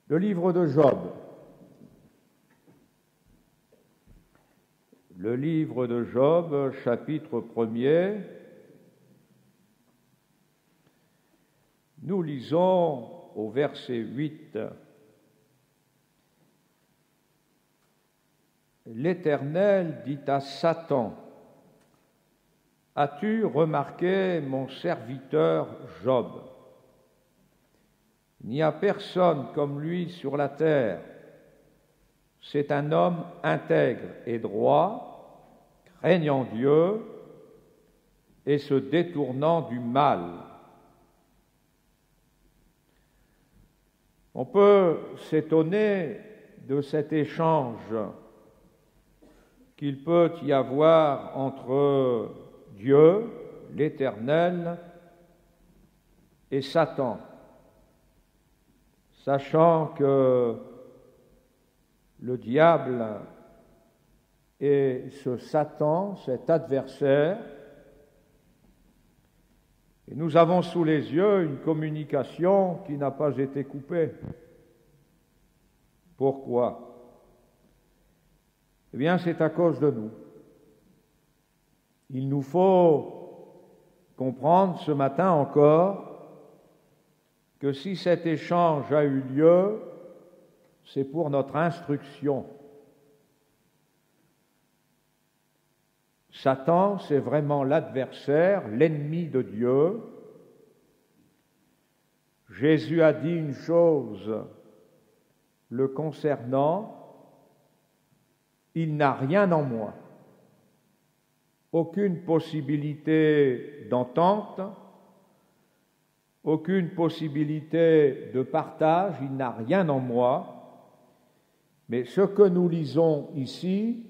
Le livre de Job. Le livre de Job, chapitre 1er. Nous lisons au verset 8. L'Éternel dit à Satan: As-tu remarqué mon serviteur Job? Il n'y a personne comme lui sur la terre. C'est un homme intègre et droit, craignant Dieu et se détournant du mal. On peut s'étonner de cet échange qu'il peut y avoir entre Dieu, l'Éternel, et Satan, sachant que le diable et ce Satan, cet adversaire, et nous avons sous les yeux une communication qui n'a pas été coupée. Pourquoi? Eh bien, c'est à cause de nous. Il nous faut comprendre ce matin encore que si cet échange a eu lieu, c'est pour notre instruction. Satan, c'est vraiment l'adversaire, l'ennemi de Dieu. Jésus a dit une chose le concernant: il n'a rien en moi, aucune possibilité d'entente, aucune possibilité de partage, il n'a rien en moi. Mais ce que nous lisons ici,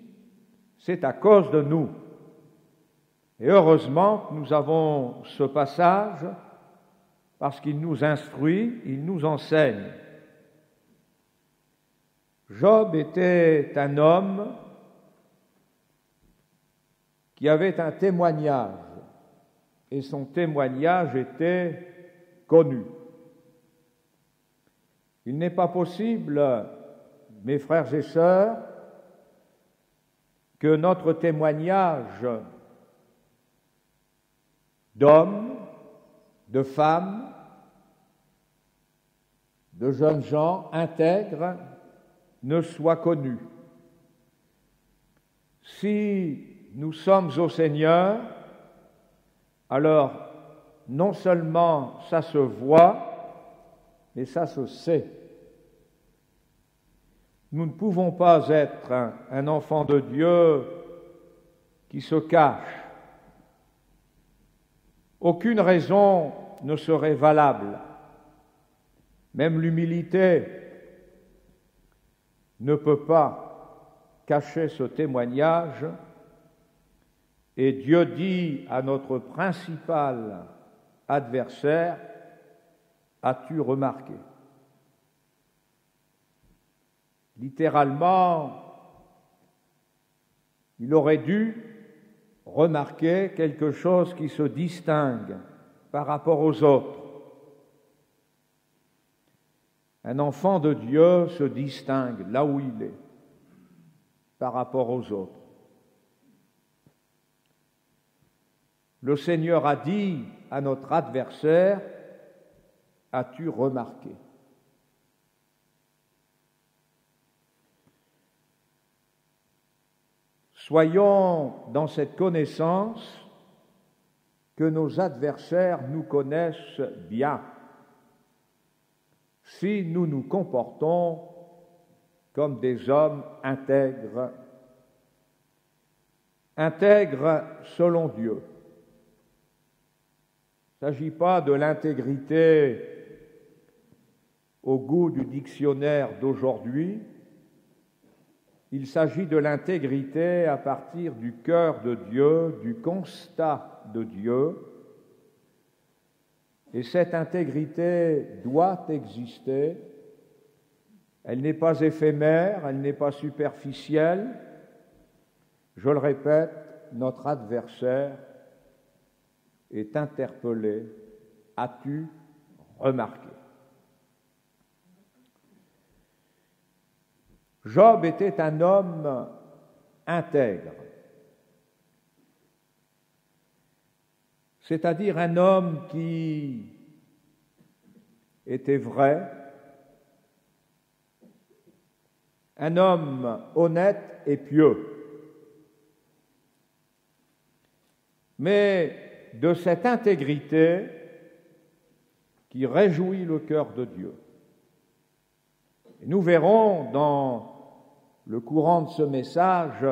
c'est à cause de nous. Et heureusement que nous avons ce passage, parce qu'il nous instruit, il nous enseigne. Job était un homme qui avait un témoignage, et son témoignage était connu. Il n'est pas possible, mes frères et sœurs, que notre témoignage d'hommes, de femmes, de jeunes gens intègres ne soit connu. Si nous sommes au Seigneur, alors non seulement ça se voit, mais ça se sait. Nous ne pouvons pas être un enfant de Dieu qui se cache. Aucune raison ne serait valable. Même l'humilité ne peut pas cacher ce témoignage, et Dieu dit à notre principal adversaire: As-tu remarqué? Littéralement, il aurait dû remarquer quelque chose qui se distingue par rapport aux autres. Un enfant de Dieu se distingue là où il est par rapport aux autres. Le Seigneur a dit à notre adversaire: As-tu remarqué? Soyons dans cette connaissance que nos adversaires nous connaissent bien, si nous nous comportons comme des hommes intègres, intègres selon Dieu. Il ne s'agit pas de l'intégrité au goût du dictionnaire d'aujourd'hui, il s'agit de l'intégrité à partir du cœur de Dieu, du constat de Dieu. Et cette intégrité doit exister. Elle n'est pas éphémère, elle n'est pas superficielle. Je le répète, notre adversaire est interpellé. As-tu remarqué? Job était un homme intègre, c'est-à-dire un homme qui était vrai, un homme honnête et pieux. Mais de cette intégrité qui réjouit le cœur de Dieu. Et nous verrons dans le courant de ce message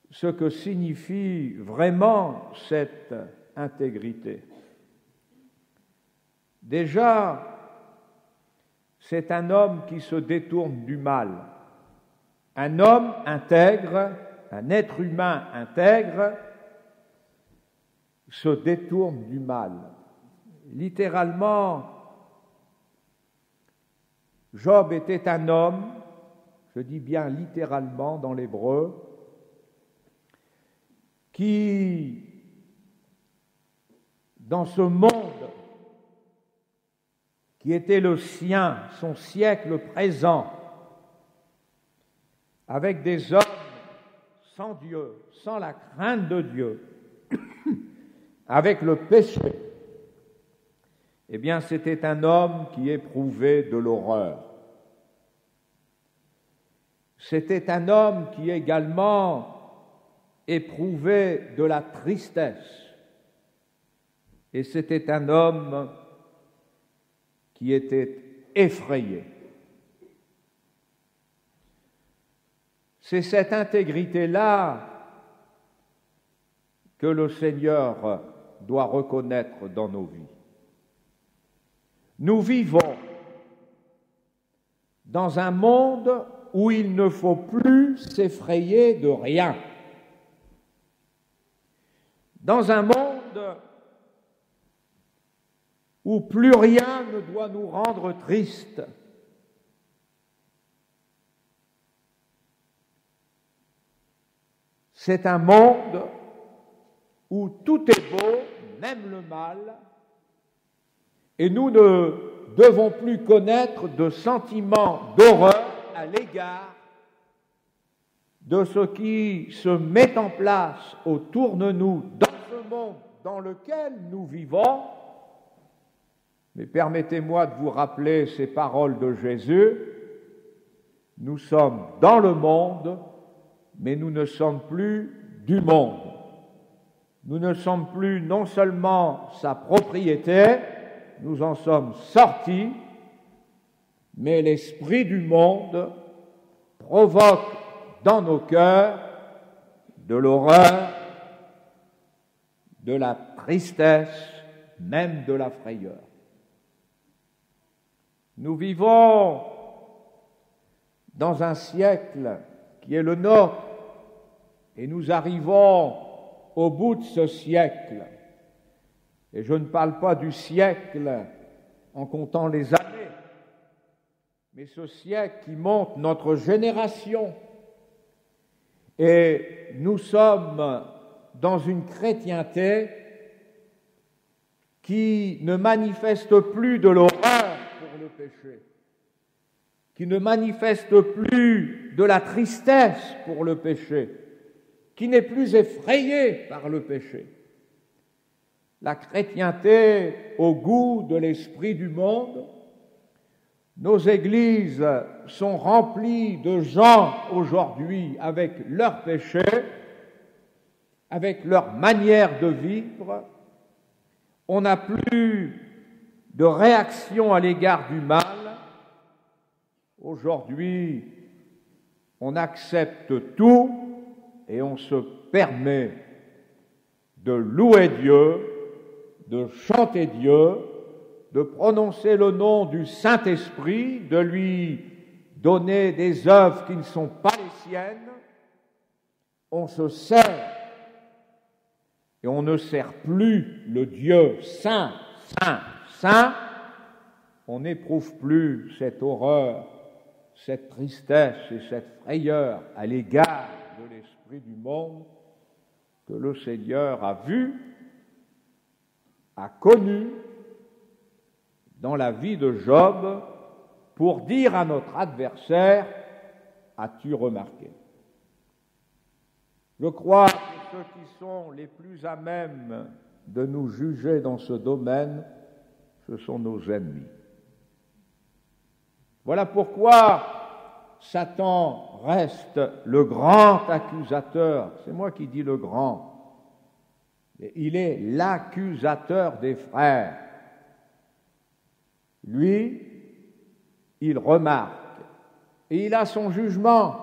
ce que signifie vraiment cette intégrité. Déjà, c'est un homme qui se détourne du mal. Un homme intègre, un être humain intègre, se détourne du mal. Littéralement, Job était un homme, je dis bien littéralement dans l'hébreu, qui, dans ce monde qui était le sien, son siècle présent, avec des hommes sans Dieu, sans la crainte de Dieu, avec le péché, eh bien, c'était un homme qui éprouvait de l'horreur. C'était un homme qui également éprouvait de la tristesse. Et c'était un homme qui était effrayé. C'est cette intégrité-là que le Seigneur doit reconnaître dans nos vies. Nous vivons dans un monde où il ne faut plus s'effrayer de rien. Dans un monde où plus rien ne doit nous rendre tristes. C'est un monde où tout est beau, même le mal, et nous ne devons plus connaître de sentiments d'horreur à l'égard de ce qui se met en place autour de nous dans ce monde dans lequel nous vivons. Mais permettez-moi de vous rappeler ces paroles de Jésus. Nous sommes dans le monde, mais nous ne sommes plus du monde. Nous ne sommes plus non seulement sa propriété, nous en sommes sortis, mais l'esprit du monde provoque dans nos cœurs de l'horreur, de la tristesse, même de la frayeur. Nous vivons dans un siècle qui est le nôtre et nous arrivons au bout de ce siècle. Et je ne parle pas du siècle en comptant les années, mais ce siècle qui monte notre génération. Et nous sommes dans une chrétienté qui ne manifeste plus de l'horreur pour le péché, qui ne manifeste plus de la tristesse pour le péché, qui n'est plus effrayée par le péché. La chrétienté au goût de l'esprit du monde. Nos églises sont remplies de gens aujourd'hui avec leurs péchés, avec leur manière de vivre. On n'a plus de réaction à l'égard du mal. Aujourd'hui, on accepte tout et on se permet de louer Dieu, de chanter Dieu, de prononcer le nom du Saint-Esprit, de lui donner des œuvres qui ne sont pas les siennes. On se sert et on ne sert plus le Dieu saint, saint, saint. On n'éprouve plus cette horreur, cette tristesse et cette frayeur à l'égard de l'esprit du monde que le Seigneur a vu, a connu dans la vie de Job pour dire à notre adversaire as-tu remarqué? Je crois que ceux qui sont les plus à même de nous juger dans ce domaine, ce sont nos ennemis. Voilà pourquoi Satan reste le grand accusateur. C'est moi qui dis le grand. Il est l'accusateur des frères. Lui, il remarque et il a son jugement.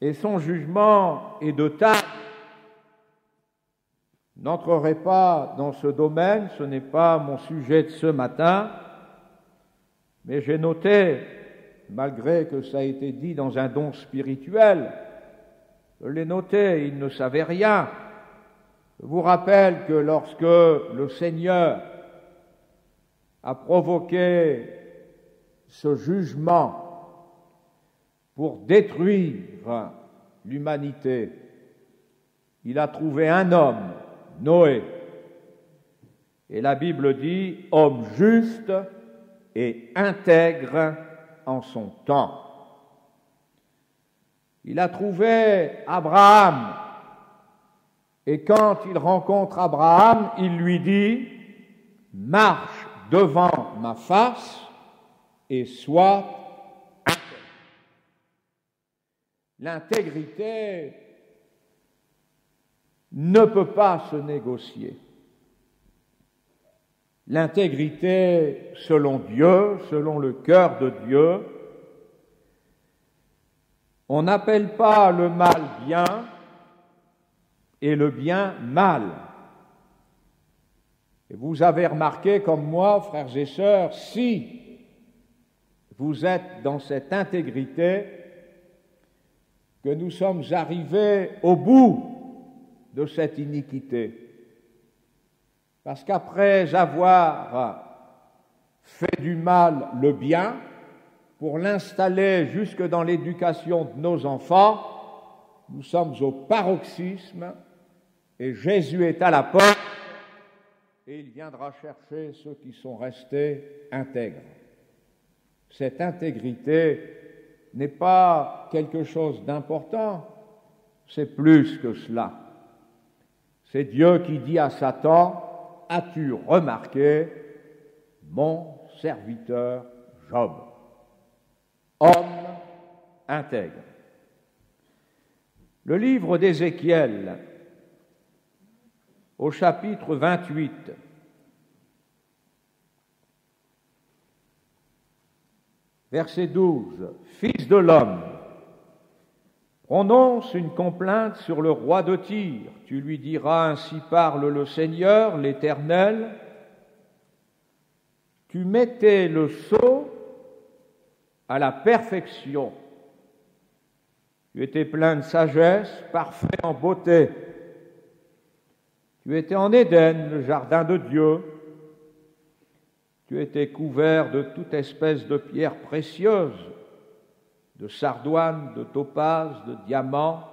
Et son jugement est de taille. Je n'entrerai pas dans ce domaine, ce n'est pas mon sujet de ce matin, mais j'ai noté, malgré que ça a été dit dans un don spirituel, je l'ai noté, il ne savait rien. Je vous rappelle que lorsque le Seigneur a provoqué ce jugement pour détruire l'humanité, il a trouvé un homme, Noé. Et la Bible dit « homme juste et intègre en son temps ». Il a trouvé Abraham. Et quand il rencontre Abraham, il lui dit « marche devant ma face et sois intègre ». L'intégrité ne peut pas se négocier. L'intégrité selon Dieu, selon le cœur de Dieu, on n'appelle pas le mal bien et le bien mal. Et vous avez remarqué comme moi, frères et sœurs, si vous êtes dans cette intégrité, que nous sommes arrivés au bout de cette iniquité. Parce qu'après avoir fait du mal le bien, pour l'installer jusque dans l'éducation de nos enfants, nous sommes au paroxysme et Jésus est à la porte et il viendra chercher ceux qui sont restés intègres. Cette intégrité n'est pas quelque chose d'important, c'est plus que cela. C'est Dieu qui dit à Satan, « As-tu remarqué mon serviteur Job, homme intègre ?» Le livre d'Ézéchiel, au chapitre 28, verset 12, « Fils de l'homme, prononce une complainte sur le roi de Tyr. Tu lui diras, ainsi parle le Seigneur, l'Éternel. Tu mettais le sceau à la perfection. Tu étais plein de sagesse, parfait en beauté. Tu étais en Éden, le jardin de Dieu. Tu étais couvert de toute espèce de pierres précieuses, de sardoine, de topaze, de diamant,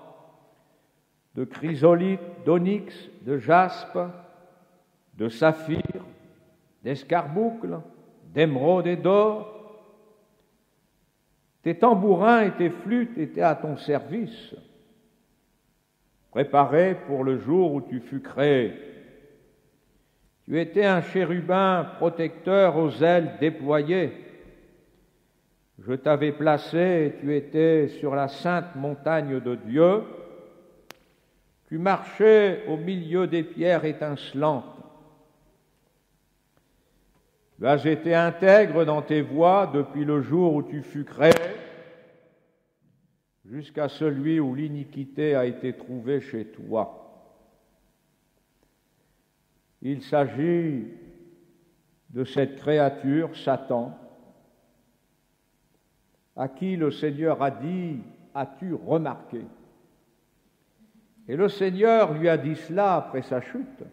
de chrysolite, d'onyx, de jaspe, de saphir, d'escarboucle, d'émeraude et d'or. Tes tambourins et tes flûtes étaient à ton service, préparés pour le jour où tu fus créé. Tu étais un chérubin protecteur aux ailes déployées. Je t'avais placé et tu étais sur la sainte montagne de Dieu. Tu marchais au milieu des pierres étincelantes. Tu as été intègre dans tes voies depuis le jour où tu fus créé, jusqu'à celui où l'iniquité a été trouvée chez toi. Il s'agit de cette créature, Satan, à qui le Seigneur a dit « As-tu remarqué ?» Et le Seigneur lui a dit cela après sa chute.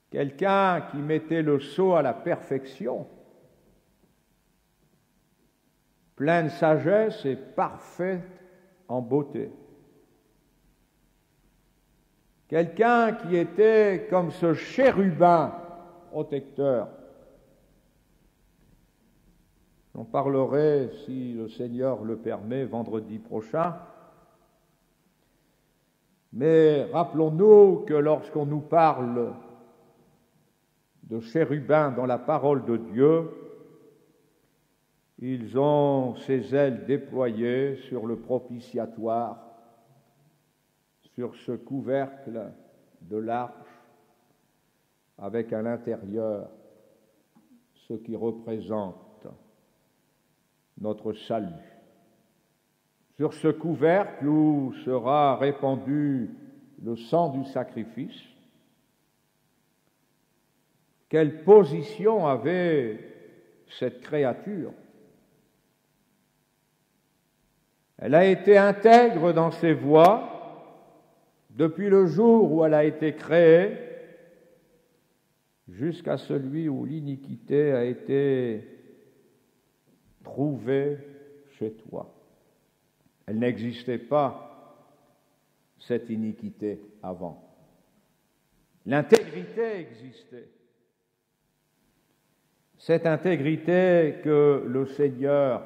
Quelqu'un qui mettait le sceau à la perfection, plein de sagesse et parfait en beauté. Quelqu'un qui était comme ce chérubin protecteur, J'en parlerai, si le Seigneur le permet, vendredi prochain. Mais rappelons-nous que lorsqu'on nous parle de chérubins dans la parole de Dieu, ils ont ces ailes déployées sur le propitiatoire, sur ce couvercle de l'arche, avec à l'intérieur ce qui représente notre salut. Sur ce couvercle où sera répandu le sang du sacrifice, quelle position avait cette créature? Elle a été intègre dans ses voies depuis le jour où elle a été créée jusqu'à celui où l'iniquité a été trouvée chez toi. Elle n'existait pas, cette iniquité, avant. L'intégrité existait. Cette intégrité que le Seigneur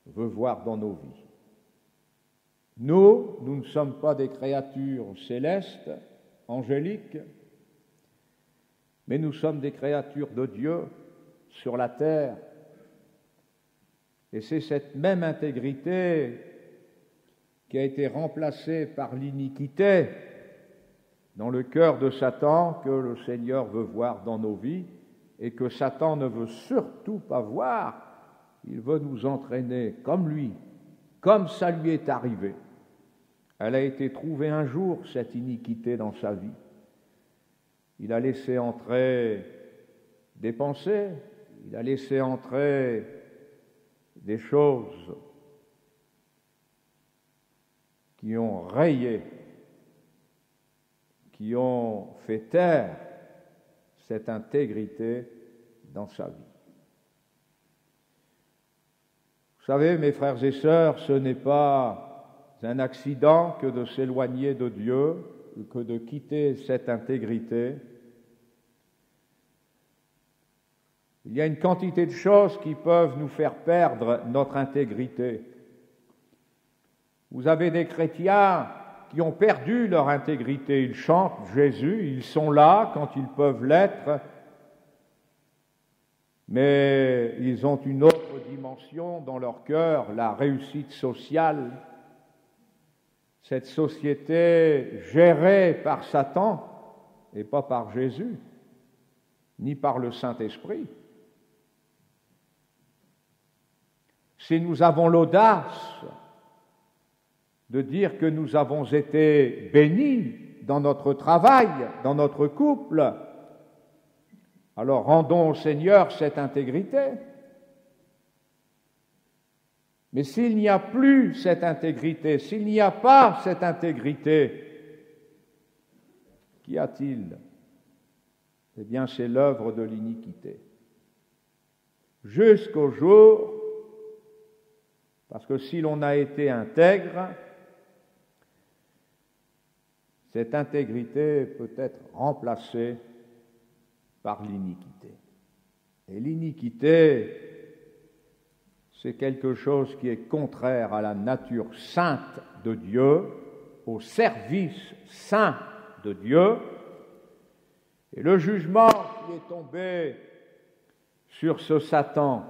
veut voir dans nos vies. Nous ne sommes pas des créatures célestes, angéliques, mais nous sommes des créatures de Dieu sur la terre. Et c'est cette même intégrité qui a été remplacée par l'iniquité dans le cœur de Satan que le Seigneur veut voir dans nos vies et que Satan ne veut surtout pas voir. Il veut nous entraîner comme lui, comme ça lui est arrivé. Elle a été trouvée un jour, cette iniquité dans sa vie. Il a laissé entrer des pensées, il a laissé entrer des choses qui ont rayé, qui ont fait taire cette intégrité dans sa vie. Vous savez, mes frères et sœurs, ce n'est pas un accident que de s'éloigner de Dieu, que de quitter cette intégrité. Il y a une quantité de choses qui peuvent nous faire perdre notre intégrité. Vous avez des chrétiens qui ont perdu leur intégrité. Ils chantent Jésus, ils sont là quand ils peuvent l'être, mais ils ont une autre dimension dans leur cœur, la réussite sociale. Cette société gérée par Satan et pas par Jésus, ni par le Saint-Esprit. Si nous avons l'audace de dire que nous avons été bénis dans notre travail, dans notre couple, alors rendons au Seigneur cette intégrité. Mais s'il n'y a plus cette intégrité, s'il n'y a pas cette intégrité, qu'y a-t-il? Eh bien, c'est l'œuvre de l'iniquité. Jusqu'au jour, parce que si l'on a été intègre, cette intégrité peut être remplacée par l'iniquité. Et l'iniquité, c'est quelque chose qui est contraire à la nature sainte de Dieu, au service saint de Dieu. Et le jugement qui est tombé sur ce Satan,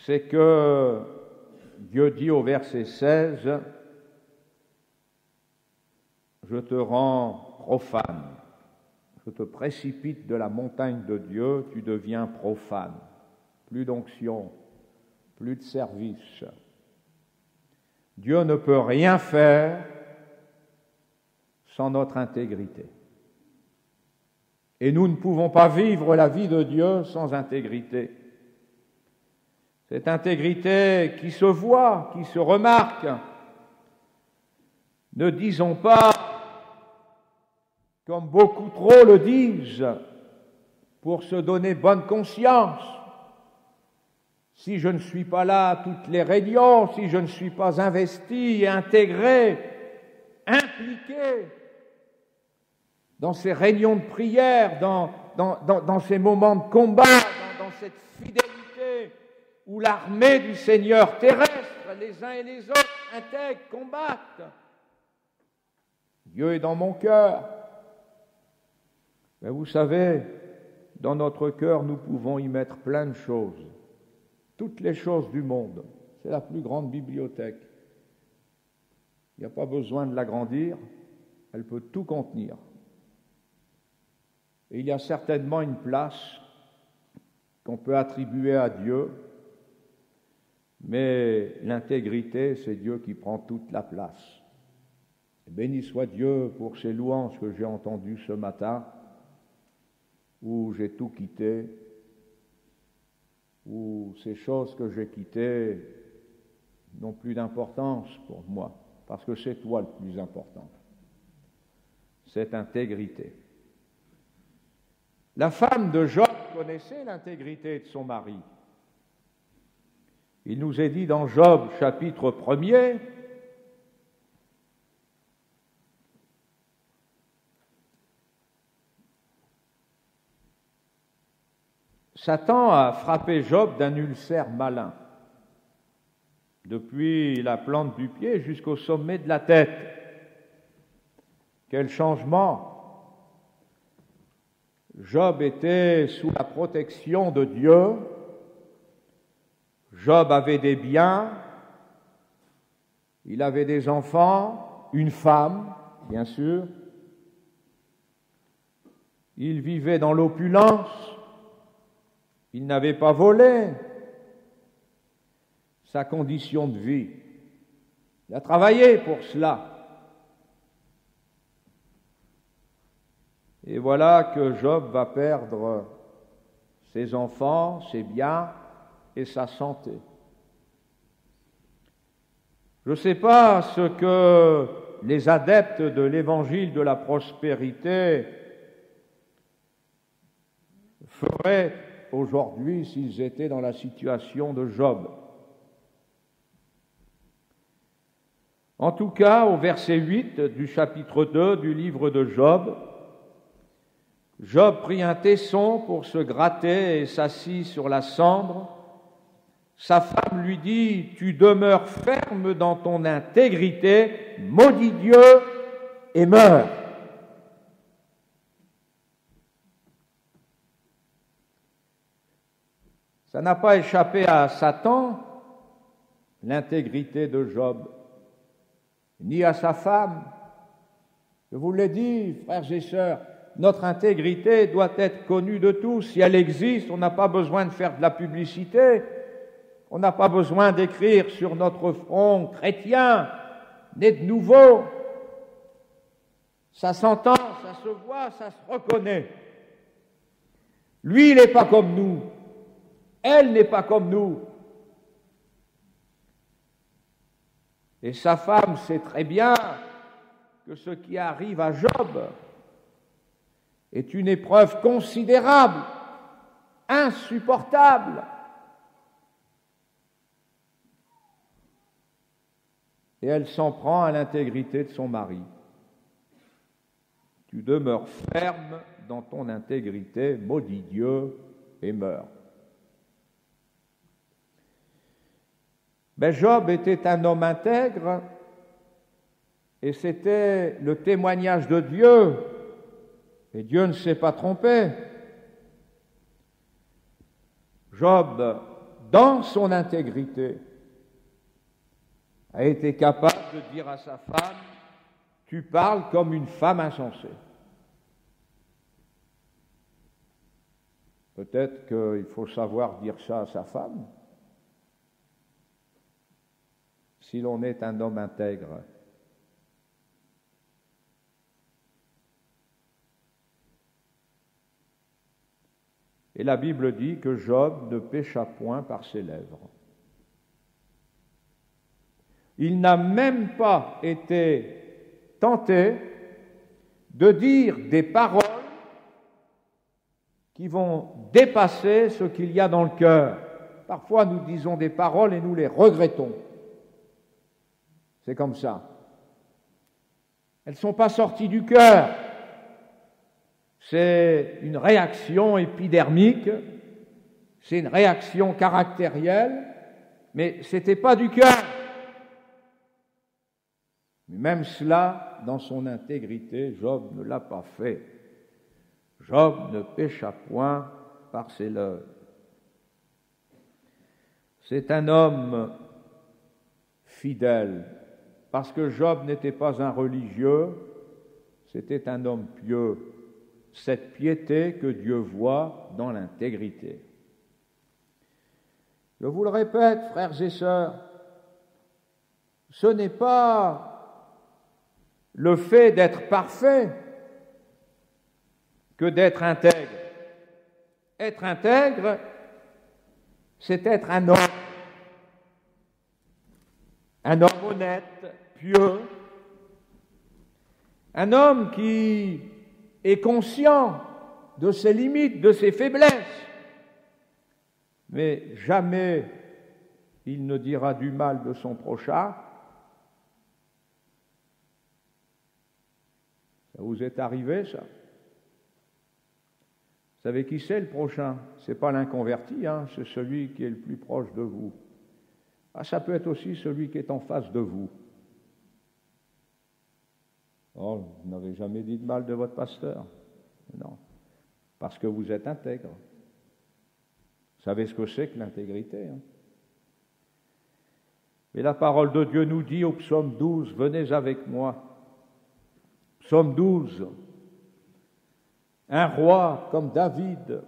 c'est que Dieu dit au verset 16, « Je te rends profane, je te précipite de la montagne de Dieu, tu deviens profane. » Plus d'onction, plus de service. Dieu ne peut rien faire sans notre intégrité. Et nous ne pouvons pas vivre la vie de Dieu sans intégrité. Cette intégrité qui se voit, qui se remarque. Ne disons pas, comme beaucoup trop le disent, pour se donner bonne conscience, si je ne suis pas là à toutes les réunions, si je ne suis pas investi, intégré, impliqué dans ces réunions de prière, dans ces moments de combat, dans cette fidélité où l'armée du Seigneur terrestre, les uns et les autres, intègrent, combattent. Dieu est dans mon cœur. Mais vous savez, dans notre cœur, nous pouvons y mettre plein de choses. Toutes les choses du monde. C'est la plus grande bibliothèque. Il n'y a pas besoin de l'agrandir, elle peut tout contenir. Et il y a certainement une place qu'on peut attribuer à Dieu, mais l'intégrité, c'est Dieu qui prend toute la place. Béni soit Dieu pour ces louanges que j'ai entendues ce matin, où j'ai tout quitté, où ces choses que j'ai quittées n'ont plus d'importance pour moi, parce que c'est toi le plus important, cette intégrité. La femme de Job connaissait l'intégrité de son mari. Il nous est dit dans Job chapitre 1er, Satan a frappé Job d'un ulcère malin, depuis la plante du pied jusqu'au sommet de la tête. Quel changement! Job était sous la protection de Dieu. Job avait des biens, il avait des enfants, une femme, bien sûr. Il vivait dans l'opulence, il n'avait pas volé. Sa condition de vie, il a travaillé pour cela. Et voilà que Job va perdre ses enfants, ses biens et sa santé. Je ne sais pas ce que les adeptes de l'évangile de la prospérité feraient aujourd'hui s'ils étaient dans la situation de Job. En tout cas, au verset 8 du chapitre 2 du livre de Job, Job prit un tesson pour se gratter et s'assit sur la cendre. Sa femme lui dit, « Tu demeures ferme dans ton intégrité, maudis Dieu et meurs. » Ça n'a pas échappé à Satan, l'intégrité de Job, ni à sa femme. Je vous l'ai dit, frères et sœurs, notre intégrité doit être connue de tous. Si elle existe, on n'a pas besoin de faire de la publicité, on n'a pas besoin d'écrire sur notre front « chrétien », né de nouveau. Ça s'entend, ça se voit, ça se reconnaît. Lui, il n'est pas comme nous. Elle n'est pas comme nous. Et sa femme sait très bien que ce qui arrive à Job est une épreuve considérable, insupportable. Et elle s'en prend à l'intégrité de son mari. Tu demeures ferme dans ton intégrité, maudis Dieu et meurs. Mais Job était un homme intègre et c'était le témoignage de Dieu. Et Dieu ne s'est pas trompé. Job, dans son intégrité, a été capable de dire à sa femme, « Tu parles comme une femme insensée. » Peut-être qu'il faut savoir dire ça à sa femme, si l'on est un homme intègre. Et la Bible dit que Job ne pécha point par ses lèvres. Il n'a même pas été tenté de dire des paroles qui vont dépasser ce qu'il y a dans le cœur. Parfois, nous disons des paroles et nous les regrettons. C'est comme ça. Elles ne sont pas sorties du cœur. C'est une réaction épidermique C'est une réaction caractérielle, mais ce n'était pas du cœur. Mais même cela, dans son intégrité, Job ne l'a pas fait. Job ne pécha point par ses lèvres. C'est un homme fidèle, parce que Job n'était pas un religieux, c'était un homme pieux. Cette piété que Dieu voit dans l'intégrité. Je vous le répète, frères et sœurs, ce n'est pas le fait d'être parfait que d'être intègre. Être intègre, c'est être un homme honnête, pieux, un homme qui est conscient de ses limites, de ses faiblesses, mais jamais il ne dira du mal de son prochain. Ça vous est arrivé, ça? Vous savez qui c'est le prochain? C'est pas l'inconverti, c'est celui qui est le plus proche de vous. Ah, ça peut être aussi celui qui est en face de vous. Oh, vous n'avez jamais dit de mal de votre pasteur? Non, parce que vous êtes intègre. Vous savez ce que c'est que l'intégrité, Mais la parole de Dieu nous dit au psaume 12, « Venez avec moi ». Psaume 12. Un roi comme David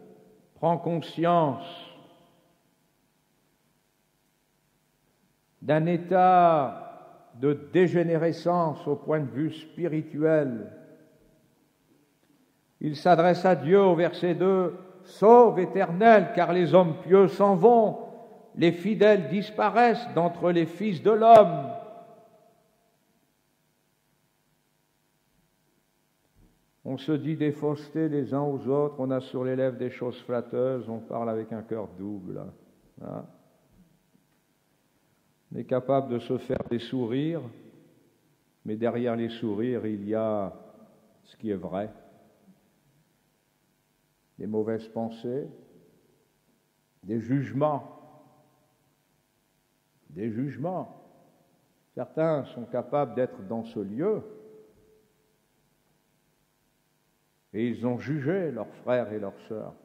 prend conscience d'un état de dégénérescence au point de vue spirituel. Il s'adresse à Dieu au verset 2, « Sauve, Éternel, car les hommes pieux s'en vont, les fidèles disparaissent d'entre les fils de l'homme. » On se dit des faussetés les uns aux autres, on a sur les lèvres des choses flatteuses, on parle avec un cœur double. On est capable de se faire des sourires, mais derrière les sourires, il y a ce qui est vrai. Des mauvaises pensées, des jugements. Certains sont capables d'être dans ce lieu et ils ont jugé leurs frères et leurs sœurs.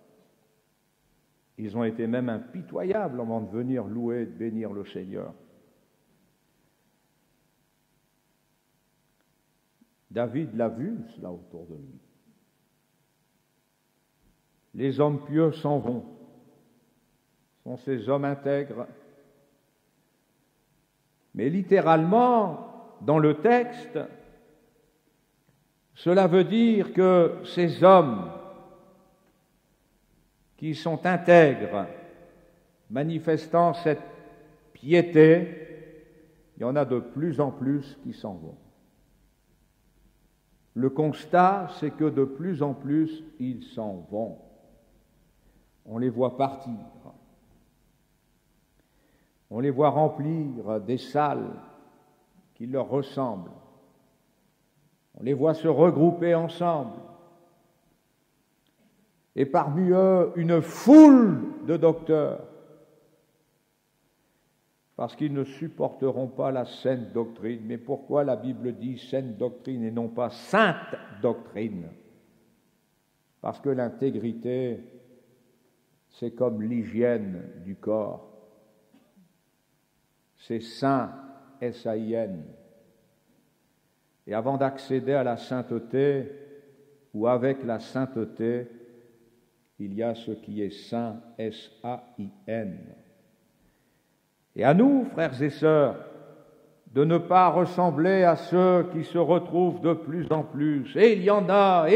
Ils ont été même impitoyables avant de venir louer et de bénir le Seigneur. David l'a vu, cela, autour de lui. Les hommes pieux s'en vont. Ce sont ces hommes intègres. Mais littéralement, dans le texte, cela veut dire que ces hommes qui sont intègres, manifestant cette piété, il y en a de plus en plus qui s'en vont. Le constat, c'est que de plus en plus, ils s'en vont. On les voit partir. On les voit remplir des salles qui leur ressemblent. On les voit se regrouper ensemble. Et parmi eux, une foule de docteurs, parce qu'ils ne supporteront pas la saine doctrine. Mais pourquoi la Bible dit saine doctrine et non pas sainte doctrine? Parce que l'intégrité, c'est comme l'hygiène du corps. C'est saint, S-A-I-N. Et avant d'accéder à la sainteté, ou avec la sainteté, il y a ce qui est saint, S-A-I-N. Et à nous, frères et sœurs, de ne pas ressembler à ceux qui se retrouvent de plus en plus. Et il y en a,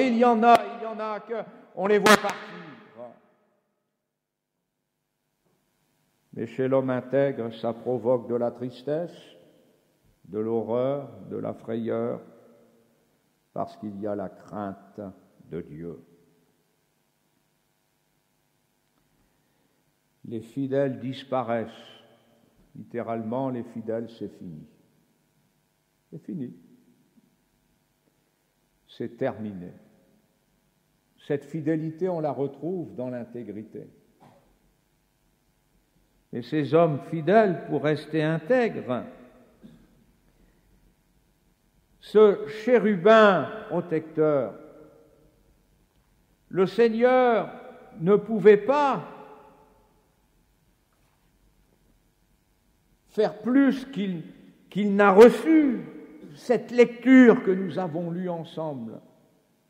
qu'on les voit partir. Mais chez l'homme intègre, ça provoque de la tristesse, de l'horreur, de la frayeur, parce qu'il y a la crainte de Dieu. Les fidèles disparaissent. Littéralement, les fidèles, c'est fini. C'est fini. C'est terminé. Cette fidélité, on la retrouve dans l'intégrité. mais ces hommes fidèles pour rester intègres. Ce chérubin protecteur, le Seigneur ne pouvait pas faire plus qu'il n'a reçu cette lecture que nous avons lue ensemble.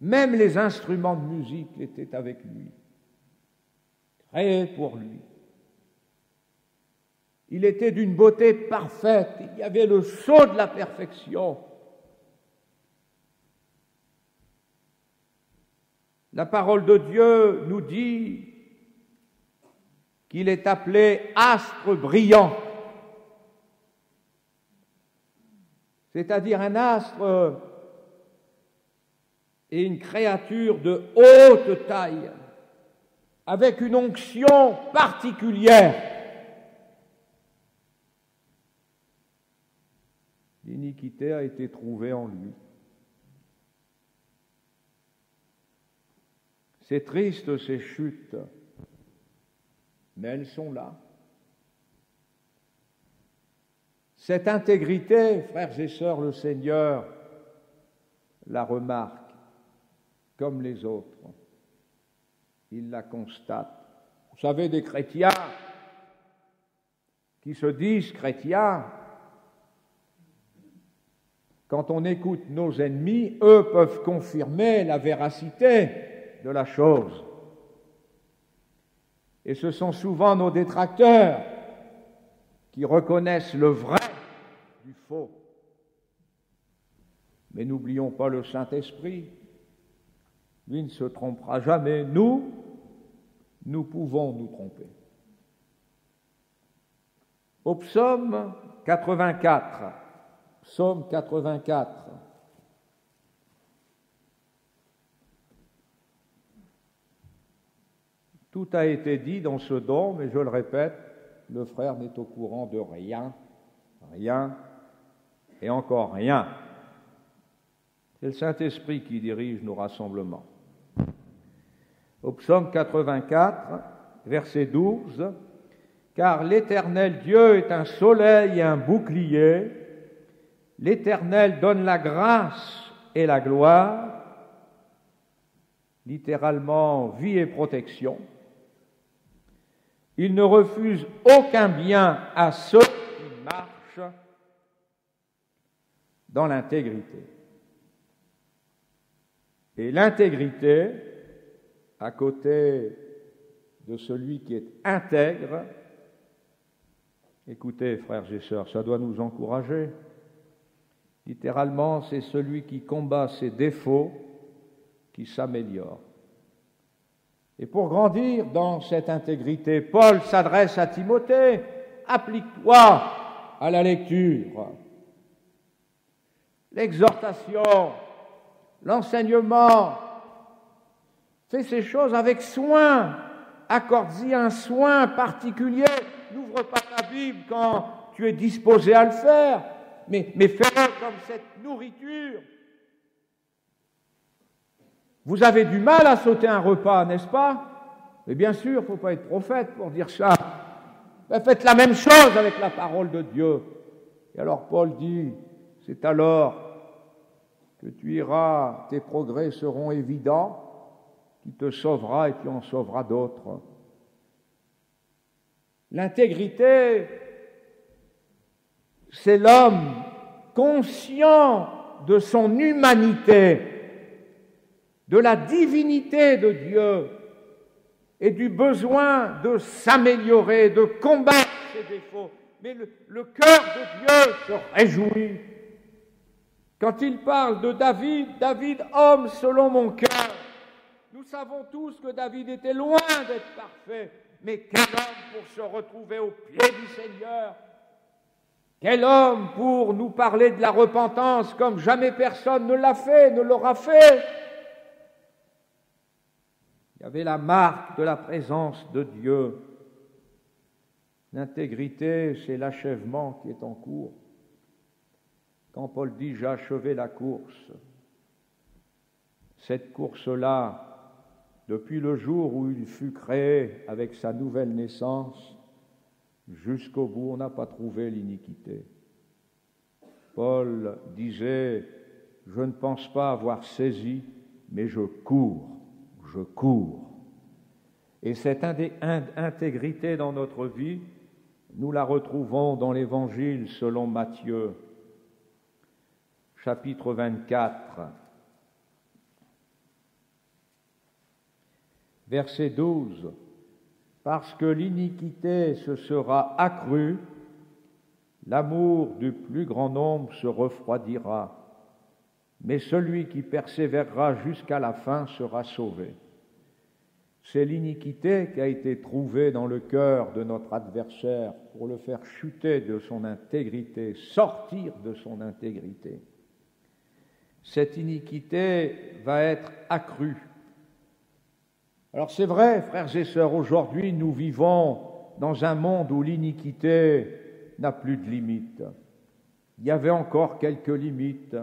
Même les instruments de musique étaient avec lui, créés pour lui. Il était d'une beauté parfaite, il y avait le sceau de la perfection. La parole de Dieu nous dit qu'il est appelé astre brillant, c'est-à-dire un astre et une créature de haute taille, avec une onction particulière. L'iniquité a été trouvée en lui. C'est triste ces chutes, mais elles sont là. Cette intégrité, frères et sœurs, le Seigneur la remarque comme les autres. Il la constate. Vous savez, des chrétiens qui se disent chrétiens, quand on écoute nos ennemis, eux peuvent confirmer la véracité de la chose. Et ce sont souvent nos détracteurs qui reconnaissent le vrai du faux. Mais n'oublions pas le Saint-Esprit. Lui ne se trompera jamais. Nous pouvons nous tromper. Au psaume 84, psaume 84, tout a été dit dans ce don, mais je le répète, le frère n'est au courant de rien, rien et encore rien. C'est le Saint-Esprit qui dirige nos rassemblements. Au psaume 84, verset 12, « Car l'Éternel Dieu est un soleil et un bouclier, l'Éternel donne la grâce et la gloire, littéralement vie et protection. Il ne refuse aucun bien à ceux qui marchent dans l'intégrité. » Et l'intégrité, à côté de celui qui est intègre, écoutez, frères et sœurs, ça doit nous encourager. Littéralement, c'est celui qui combat ses défauts qui s'améliore. Et pour grandir dans cette intégrité, Paul s'adresse à Timothée, applique-toi à la lecture, l'exhortation, l'enseignement. Fais ces choses avec soin, accorde-y un soin particulier. N'ouvre pas ta Bible quand tu es disposé à le faire, mais fais-le comme cette nourriture. Vous avez du mal à sauter un repas, n'est-ce pas? Mais bien sûr, il ne faut pas être prophète pour dire ça. Mais faites la même chose avec la parole de Dieu. Et alors Paul dit, c'est alors que tu iras, tes progrès seront évidents, tu te sauveras et tu en sauveras d'autres. L'intégrité, c'est l'homme conscient de son humanité, de la divinité de Dieu et du besoin de s'améliorer, de combattre ses défauts. Mais le cœur de Dieu se réjouit. Quand il parle de David, David, homme selon mon cœur, nous savons tous que David était loin d'être parfait, mais quel homme pour se retrouver aux pieds du Seigneur, quel homme pour nous parler de la repentance comme jamais personne ne l'a fait, ne l'aura fait. Il y avait la marque de la présence de Dieu. L'intégrité, c'est l'achèvement qui est en cours. Quand Paul dit « j'ai achevé la course », cette course-là, depuis le jour où il fut créé avec sa nouvelle naissance, Jusqu'au bout, on n'a pas trouvé l'iniquité. Paul disait, je ne pense pas avoir saisi, mais je cours. Et cette intégrité dans notre vie, nous la retrouvons dans l'Évangile selon Matthieu, chapitre 24, verset 12. Parce que l'iniquité se sera accrue, l'amour du plus grand nombre se refroidira, mais celui qui persévérera jusqu'à la fin sera sauvé. C'est l'iniquité qui a été trouvée dans le cœur de notre adversaire pour le faire chuter de son intégrité, sortir de son intégrité. Cette iniquité va être accrue. Alors c'est vrai, frères et sœurs, aujourd'hui nous vivons dans un monde où l'iniquité n'a plus de limites. Il y avait encore quelques limites,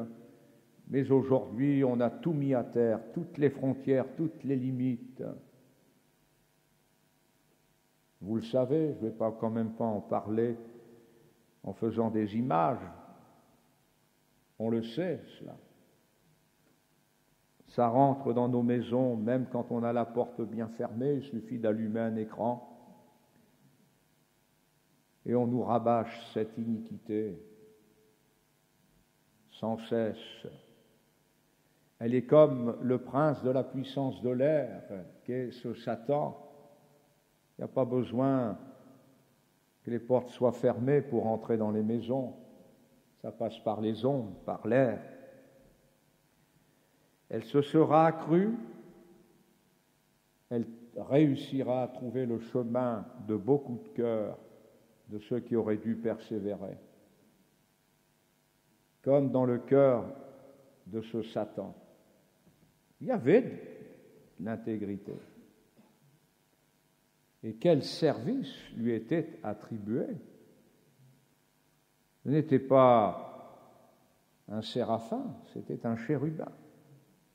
mais aujourd'hui on a tout mis à terre, toutes les frontières, toutes les limites. Vous le savez, je ne vais quand même pas en parler en faisant des images. On le sait, cela. Ça rentre dans nos maisons, même quand on a la porte bien fermée, il suffit d'allumer un écran et on nous rabâche cette iniquité sans cesse. Elle est comme le prince de la puissance de l'air, qu'est ce Satan. Il n'y a pas besoin que les portes soient fermées pour entrer dans les maisons. Ça passe par les ondes, par l'air. Elle se sera accrue, elle réussira à trouver le chemin de beaucoup de cœurs, de ceux qui auraient dû persévérer. Comme dans le cœur de ce Satan. Il y avait de l'intégrité. Et quel service lui était attribué? Ce n'était pas un séraphin, c'était un chérubin.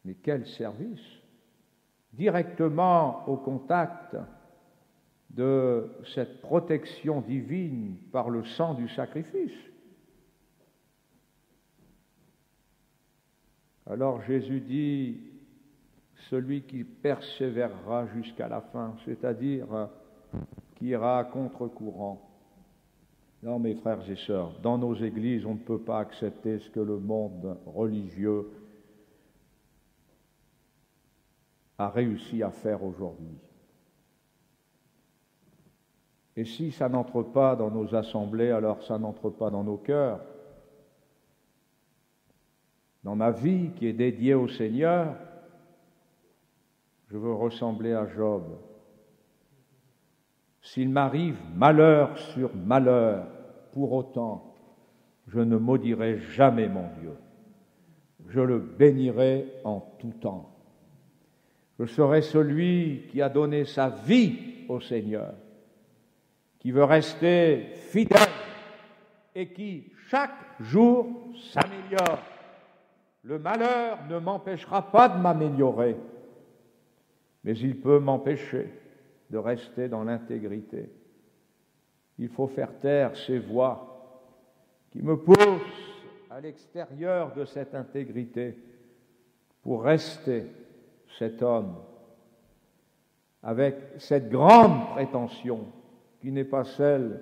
Mais quel service! Directement au contact de cette protection divine par le sang du sacrifice. Alors Jésus dit, celui qui persévérera jusqu'à la fin, c'est-à-dire qui ira à contre-courant. Non, mes frères et sœurs, dans nos églises, on ne peut pas accepter ce que le monde religieux a réussi à faire aujourd'hui. Et si ça n'entre pas dans nos assemblées, alors ça n'entre pas dans nos cœurs. Dans ma vie qui est dédiée au Seigneur, je veux ressembler à Job. S'il m'arrive malheur sur malheur, pour autant, je ne maudirai jamais mon Dieu. Je le bénirai en tout temps. Je serai celui qui a donné sa vie au Seigneur, qui veut rester fidèle et qui, chaque jour, s'améliore. Le malheur ne m'empêchera pas de m'améliorer, mais il peut m'empêcher de rester dans l'intégrité. Il faut faire taire ces voix qui me poussent à l'extérieur de cette intégrité pour rester cet homme avec cette grande prétention qui n'est pas celle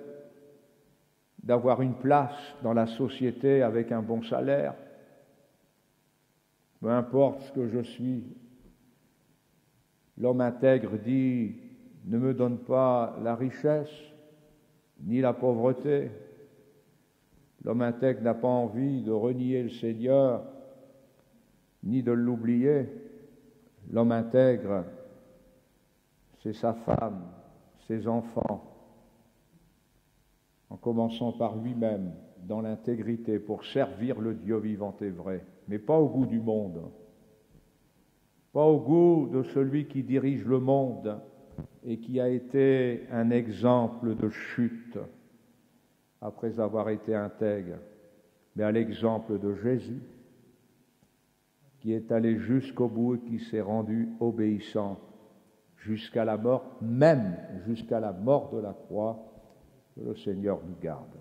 d'avoir une place dans la société avec un bon salaire. Peu importe ce que je suis, l'homme intègre dit « Ne me donne pas la richesse, ni la pauvreté. » L'homme intègre n'a pas envie de renier le Seigneur, ni de l'oublier. L'homme intègre, c'est sa femme, ses enfants, en commençant par lui-même, dans l'intégrité, pour servir le Dieu vivant et vrai, mais pas au goût du monde, pas au goût de celui qui dirige le monde et qui a été un exemple de chute après avoir été intègre, mais à l'exemple de Jésus, qui est allé jusqu'au bout et qui s'est rendu obéissant jusqu'à la mort, même jusqu'à la mort de la croix, Que le Seigneur nous garde.